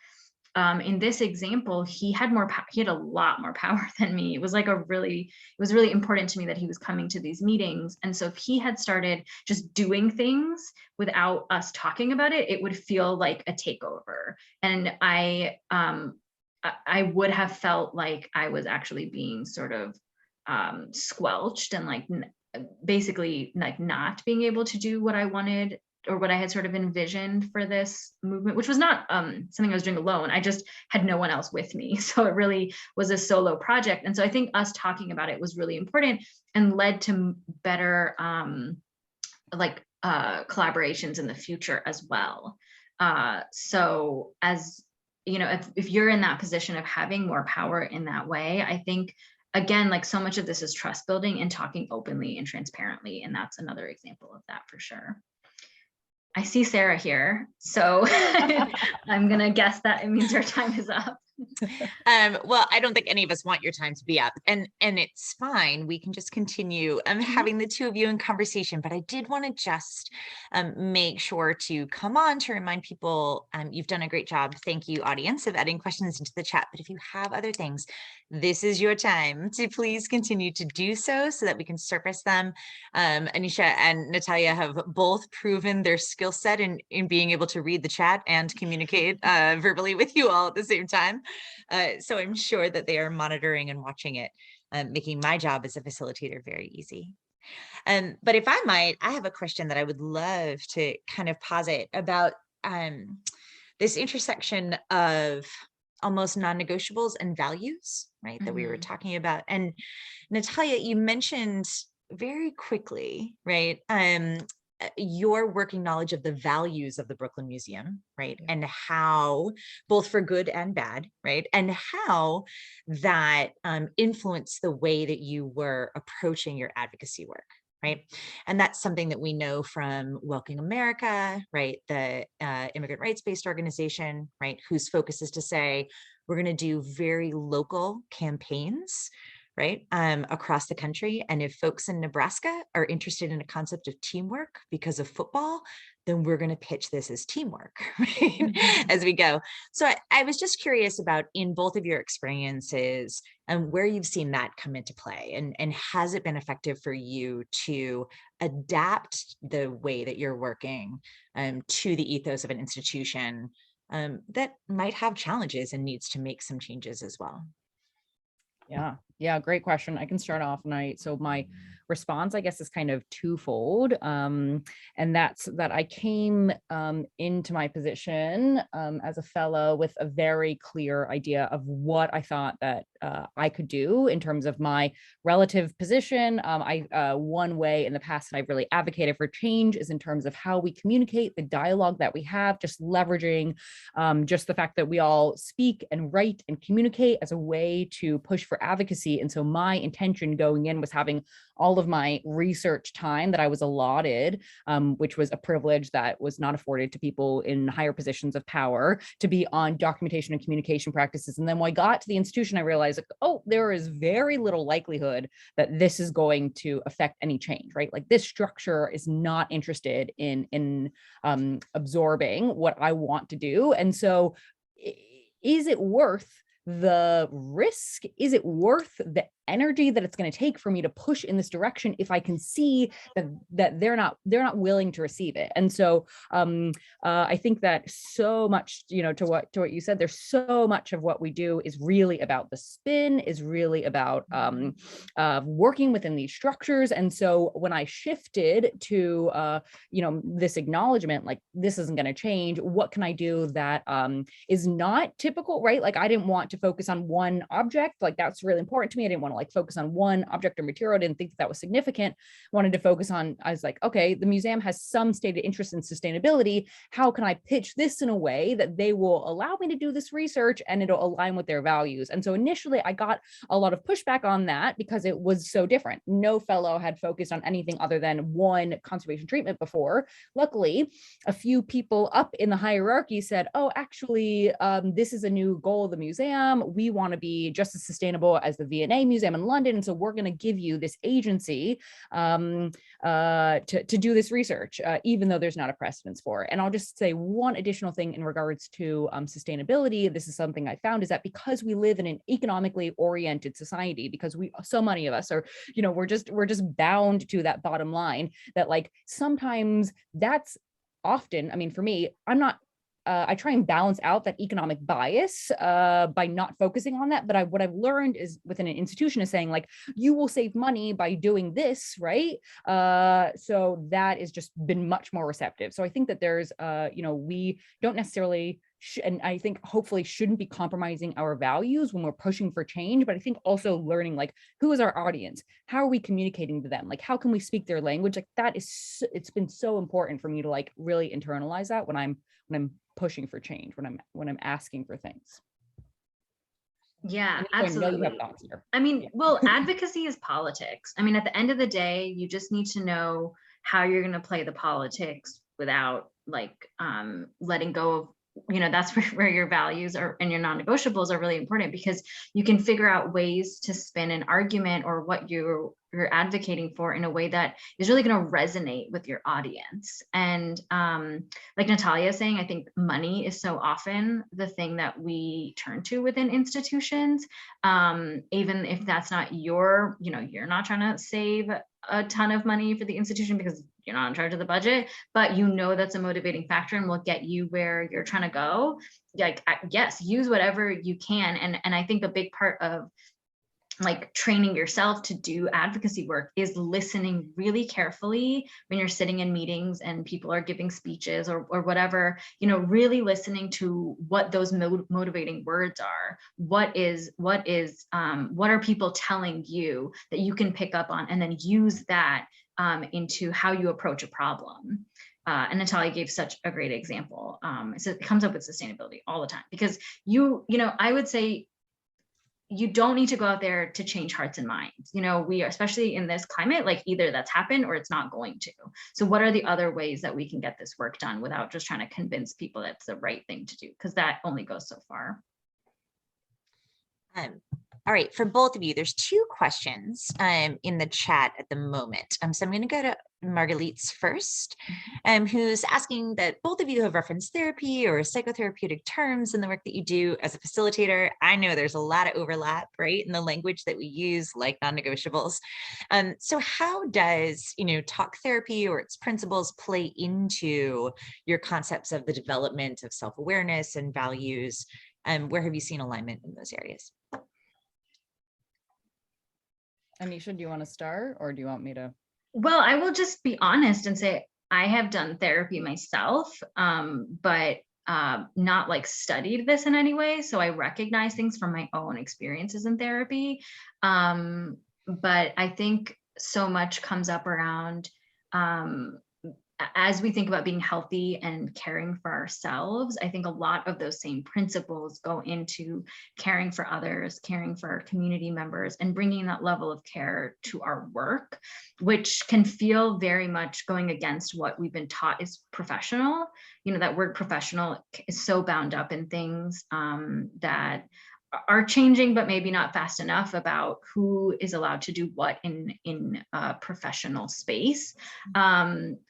in this example, he had a lot more power than me. It was really important to me that he was coming to these meetings. And so if he had started just doing things without us talking about it, it would feel like a takeover. And I would have felt like I was actually being sort of squelched and like basically like not being able to do what I wanted or what I had sort of envisioned for this movement, which was not something I was doing alone. I just had no one else with me. So it really was a solo project. And so I think us talking about it was really important and led to better collaborations in the future as well. So as if you're in that position of having more power in that way, I think, again, like so much of this is trust building and talking openly and transparently. And that's another example of that for sure. I see Sarah here, so I'm gonna guess that it means our time is up. Well, I don't think any of us want your time to be up, and it's fine. We can just continue having the two of you in conversation. But I did want to just make sure to come on to remind people you've done a great job. Thank you, audience, of adding questions into the chat. But if you have other things, this is your time to please continue to do so that we can surface them. Anisha and Natalya have both proven their skill set in being able to read the chat and communicate verbally with you all at the same time. So I'm sure that they are monitoring and watching it, making my job as a facilitator very easy. But if I might, I have a question that I would love to kind of posit about this intersection of almost non-negotiables and values, right, that we were talking about. And Natalya, you mentioned very quickly, right, your working knowledge of the values of the Brooklyn Museum, right? Yeah. And how, both for good and bad, right? And how that influenced the way that you were approaching your advocacy work, right? And that's something that we know from Welcoming America, right? The immigrant rights-based organization, right? Whose focus is to say, we're going to do very local campaigns, right, across the country. And if folks in Nebraska are interested in a concept of teamwork because of football, then we're going to pitch this as teamwork, right, as we go. So I was just curious about, in both of your experiences, and where you've seen that come into play, and has it been effective for you to adapt the way that you're working to the ethos of an institution that might have challenges and needs to make some changes as well? Yeah, great question. I can start off. So my response, I guess, is kind of twofold. And that's that I came into my position as a fellow with a very clear idea of what I thought that I could do in terms of my relative position. One way in the past that I've really advocated for change is in terms of how we communicate, the dialogue that we have, just leveraging just the fact that we all speak and write and communicate as a way to push for advocacy. And so my intention going in was having all of my research time that I was allotted, which was a privilege that was not afforded to people in higher positions of power, to be on documentation and communication practices. And then when I got to the institution, I realized, like, oh, there is very little likelihood that this is going to affect any change, right? Like, this structure is not interested in absorbing what I want to do. And so is it worth the risk? Is it worth the energy that it's going to take for me to push in this direction if I can see that they're not willing to receive it? And so I think that so much, to what you said, there's so much of what we do is really about the spin, is really about working within these structures. And so when I shifted to this acknowledgement, like, this isn't going to change, what can I do that is not typical, right? Like, I didn't want to focus on one object. Like, that's really important to me. I didn't want to to like focus on one object or material. I didn't think that was significant. Wanted to focus on, I was like, okay, the museum has some stated interest in sustainability. How can I pitch this in a way that they will allow me to do this research and it'll align with their values? And so initially I got a lot of pushback on that because it was so different. No fellow had focused on anything other than one conservation treatment before. Luckily, a few people up in the hierarchy said, oh, actually, this is a new goal of the museum. We want to be just as sustainable as the V&A Museum in London. And so we're going to give you this agency to do this research, even though there's not a precedence for it. And I'll just say one additional thing in regards to sustainability. This is something I found, is that because we live in an economically oriented society, because so many of us are, we're just bound to that bottom line, that like sometimes that's often, I mean, for me, I try and balance out that economic bias by not focusing on that. But what I've learned is within an institution is saying like, you will save money by doing this, right? So that has just been much more receptive. So I think that there's, we don't necessarily, and I think hopefully shouldn't be compromising our values when we're pushing for change, but I think also learning like, who is our audience? How are we communicating to them? Like, how can we speak their language? Like that is, it's been so important for me to like really internalize that when I'm pushing for change, when I'm asking for things. Yeah, I know absolutely. you have thoughts here. I mean, well, advocacy is politics. I mean, at the end of the day, you just need to know how you're going to play the politics without like letting go of, that's where your values are and your non-negotiables are really important, because you can figure out ways to spin an argument or what you're advocating for in a way that is really going to resonate with your audience. And like Natalya is saying, I think money is so often the thing that we turn to within institutions, even if that's not you're not trying to save a ton of money for the institution because you're not in charge of the budget, but that's a motivating factor and will get you where you're trying to go. Like, yes, use whatever you can. And I think a big part of like training yourself to do advocacy work is listening really carefully when you're sitting in meetings and people are giving speeches or whatever, really listening to what those motivating words are. What are people telling you that you can pick up on, and then use that into how you approach a problem. And Natalya gave such a great example. So it comes up with sustainability all the time, because I would say you don't need to go out there to change hearts and minds. We are, especially in this climate, like either that's happened or it's not going to. So what are the other ways that we can get this work done without just trying to convince people that's the right thing to do? Because that only goes so far. All right, for both of you, there's two questions in the chat at the moment. So I'm going to go to Marguerite's first, who's asking that both of you have referenced therapy or psychotherapeutic terms in the work that you do as a facilitator. I know there's a lot of overlap, right, in the language that we use, like non-negotiables. So how does, talk therapy or its principles play into your concepts of the development of self-awareness and values? Where have you seen alignment in those areas? Anisha, do you want to start, or do you want me to? Well, I will just be honest and say I have done therapy myself, but not like studied this in any way. So I recognize things from my own experiences in therapy. But I think so much comes up around as we think about being healthy and caring for ourselves. I think a lot of those same principles go into caring for others, caring for our community members, and bringing that level of care to our work, which can feel very much going against what we've been taught is professional. That word professional is so bound up in things that are changing, but maybe not fast enough, about who is allowed to do what in a professional space.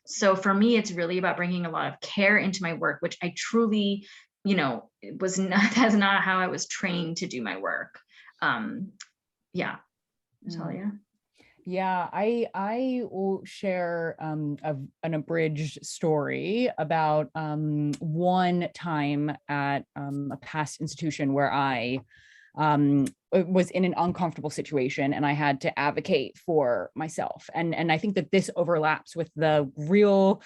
So for me, it's really about bringing a lot of care into my work, which I truly, that's not how I was trained to do my work. Yeah, Natalya. Yeah, I will share an abridged story about one time at a past institution where I was in an uncomfortable situation, and I had to advocate for myself. And I think that this overlaps with the real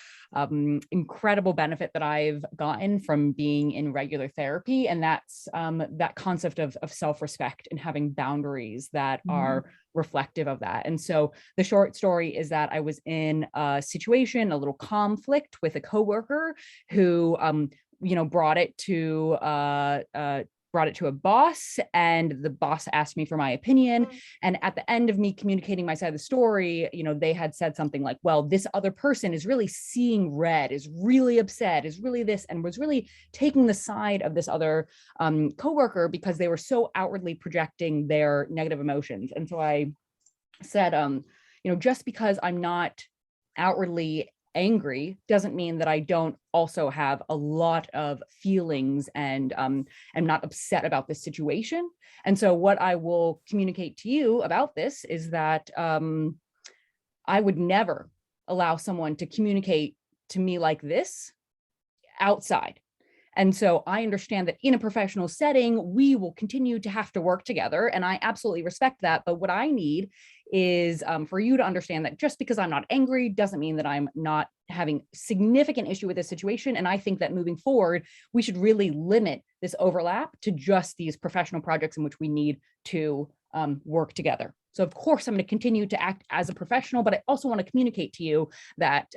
incredible benefit that I've gotten from being in regular therapy. And that's that concept of self-respect and having boundaries that are reflective of that. And so the short story is that I was in a situation, a little conflict with a coworker who, brought it to a boss, and the boss asked me for my opinion. And at the end of me communicating my side of the story, they had said something like, well, this other person is really seeing red, is really upset, is really this, and was really taking the side of this other coworker because they were so outwardly projecting their negative emotions. And so I said, just because I'm not outwardly angry doesn't mean that I don't also have a lot of feelings and am not upset about this situation. And so what I will communicate to you about this is that I would never allow someone to communicate to me like this outside. And so I understand that in a professional setting, we will continue to have to work together, and I absolutely respect that. But what I need is for you to understand that just because I'm not angry doesn't mean that I'm not having significant issue with this situation. And I think that moving forward, we should really limit this overlap to just these professional projects in which we need to work together. So of course, I'm going to continue to act as a professional, but I also want to communicate to you that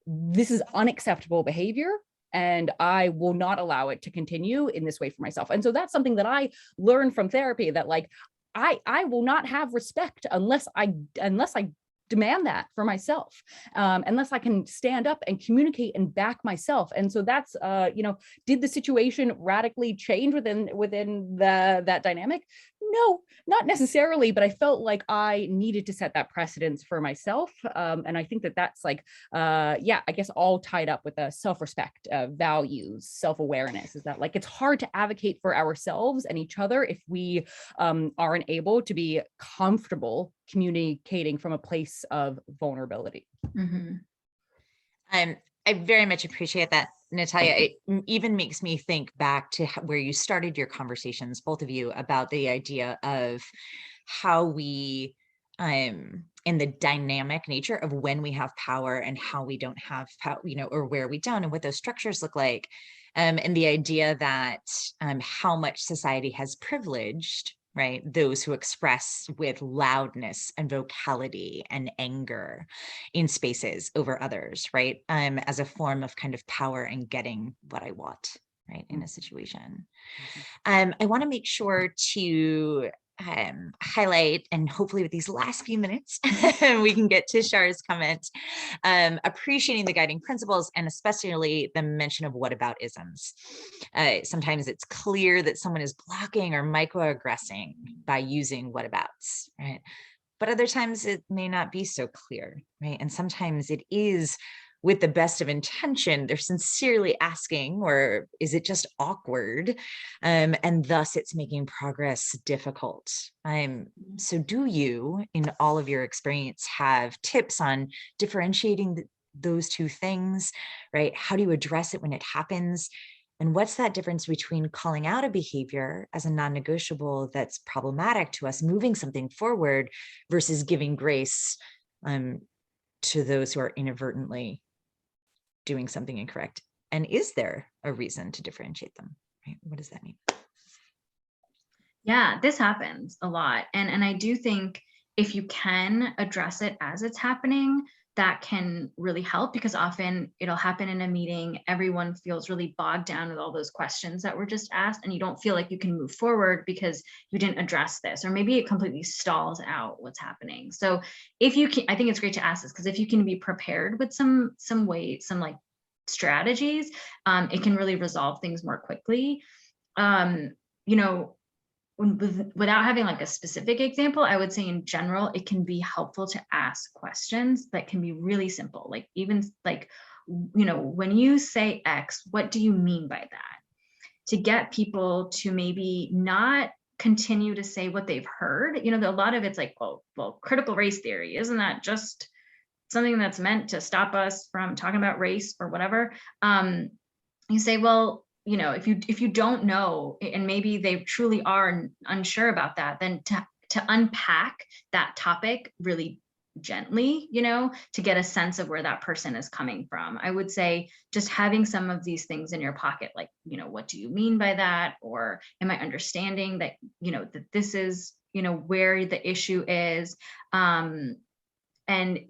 this is unacceptable behavior, and I will not allow it to continue in this way for myself. And so that's something that I learned from therapy, that like, I will not have respect unless I demand that for myself, unless I can stand up and communicate and back myself. And so that's, did the situation radically change within that dynamic? No, not necessarily, but I felt like I needed to set that precedence for myself. And I think that that's like, I guess all tied up with the self-respect, values, self-awareness, is that like, it's hard to advocate for ourselves and each other if we aren't able to be comfortable communicating from a place of vulnerability. I very much appreciate that, Natalya. It even makes me think back to where you started your conversations, both of you, about the idea of how we, in the dynamic nature of when we have power and how we don't have power, or where we don't, and what those structures look like. And the idea that how much society has privileged, right, those who express with loudness and vocality and anger in spaces over others, right, as a form of kind of power and getting what I want, right, in a situation. I want to make sure to highlight, and hopefully with these last few minutes, we can get to Shar's comment, appreciating the guiding principles, and especially the mention of whataboutisms. Sometimes it's clear that someone is blocking or microaggressing by using whatabouts, right? But other times it may not be so clear, right? And sometimes it is with the best of intention, they're sincerely asking, or is it just awkward? And thus it's making progress difficult. So do you, in all of your experience, have tips on differentiating those two things, right? How do you address it when it happens? And what's that difference between calling out a behavior as a non-negotiable that's problematic to us, moving something forward, versus giving grace to those who are inadvertently doing something incorrect? And is there a reason to differentiate them? Right? What does that mean? Yeah, this happens a lot. And I do think if you can address it as it's happening, that can really help, because often it'll happen in a meeting. Everyone feels really bogged down with all those questions that were just asked, and you don't feel like you can move forward because you didn't address this, or maybe it completely stalls out what's happening. So if you can, I think it's great to ask this, because if you can be prepared with some like strategies, it can really resolve things more quickly. Without having like a specific example, I would say in general, it can be helpful to ask questions that can be really simple. Like, even like, when you say X, what do you mean by that? To get people to maybe not continue to say what they've heard. A lot of it's like, well, critical race theory, isn't that just something that's meant to stop us from talking about race or whatever? You say, well, if you don't know, and maybe they truly are unsure about that, then to unpack that topic really gently, to get a sense of where that person is coming from. I would say just having some of these things in your pocket, like, what do you mean by that? Or am I understanding that, that this is, where the issue is? And,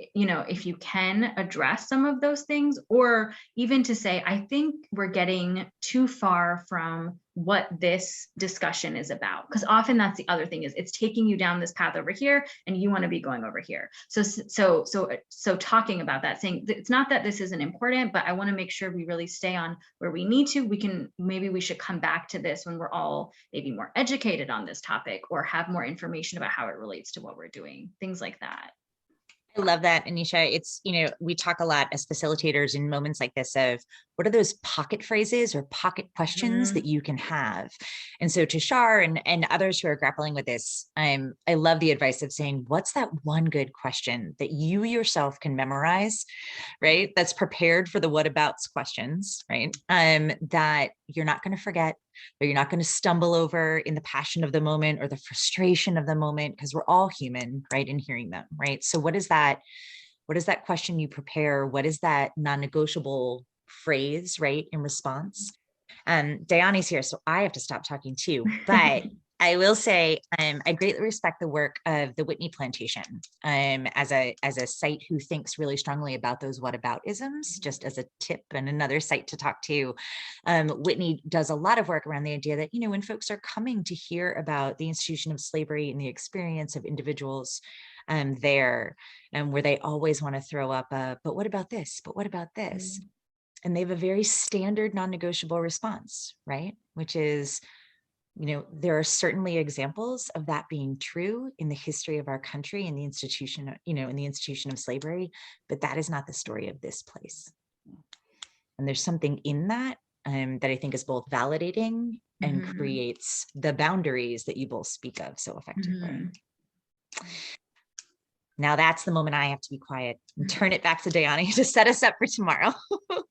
if you can address some of those things, or even to say, I think we're getting too far from what this discussion is about. Because often that's the other thing, is it's taking you down this path over here and you want to be going over here. So talking about that, saying it's not that this isn't important, but I want to make sure we really stay on where we need to. Maybe we should come back to this when we're all maybe more educated on this topic, or have more information about how it relates to what we're doing, things like that. I love that, Anisha. It's, we talk a lot as facilitators in moments like this of what are those pocket phrases or pocket questions that you can have. And so to Shar and others who are grappling with this, I love the advice of saying, what's that one good question that you yourself can memorize, right? That's prepared for the what abouts questions, right? That you're not going to forget, or you're not going to stumble over in the passion of the moment or the frustration of the moment, because we're all human, right? In hearing them, right? So what is that question you prepare? What is that non-negotiable phrase, right? In response. Dayani's here, so I have to stop talking too, but I will say, I greatly respect the work of the Whitney Plantation as a site who thinks really strongly about those whataboutisms, just as a tip and another site to talk to. Whitney does a lot of work around the idea that, when folks are coming to hear about the institution of slavery and the experience of individuals there, where they always want to throw up but what about this? But what about this? And they have a very standard non-negotiable response, right? Which is, there are certainly examples of that being true in the history of our country and the institution, in the institution of slavery, but that is not the story of this place. And there's something in that that I think is both validating and creates the boundaries that you both speak of so effectively. Now that's the moment I have to be quiet and turn it back to Dayani to set us up for tomorrow.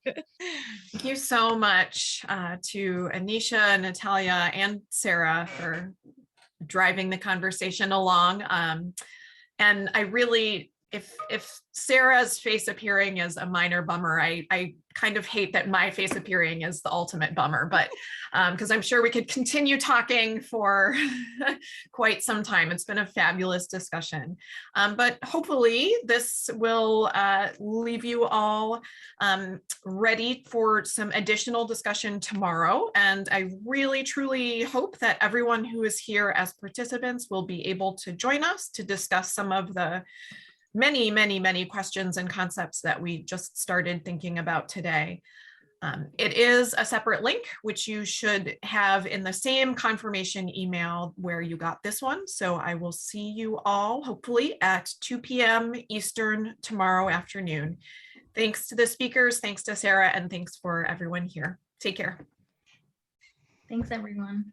Thank you so much to Anisha, Natalya, and Sarah for driving the conversation along. And I really, if Sarah's face appearing is a minor bummer, I kind of hate that my face appearing is the ultimate bummer, but because I'm sure we could continue talking for quite some time. It's been a fabulous discussion, but hopefully this will leave you all ready for some additional discussion tomorrow. And I really, truly hope that everyone who is here as participants will be able to join us to discuss some of the many, many, many questions and concepts that we just started thinking about today. It is a separate link, which you should have in the same confirmation email where you got this one. So I will see you all hopefully at 2 p.m. Eastern tomorrow afternoon. Thanks to the speakers, thanks to Sarah, and thanks for everyone here. Take care. Thanks, everyone.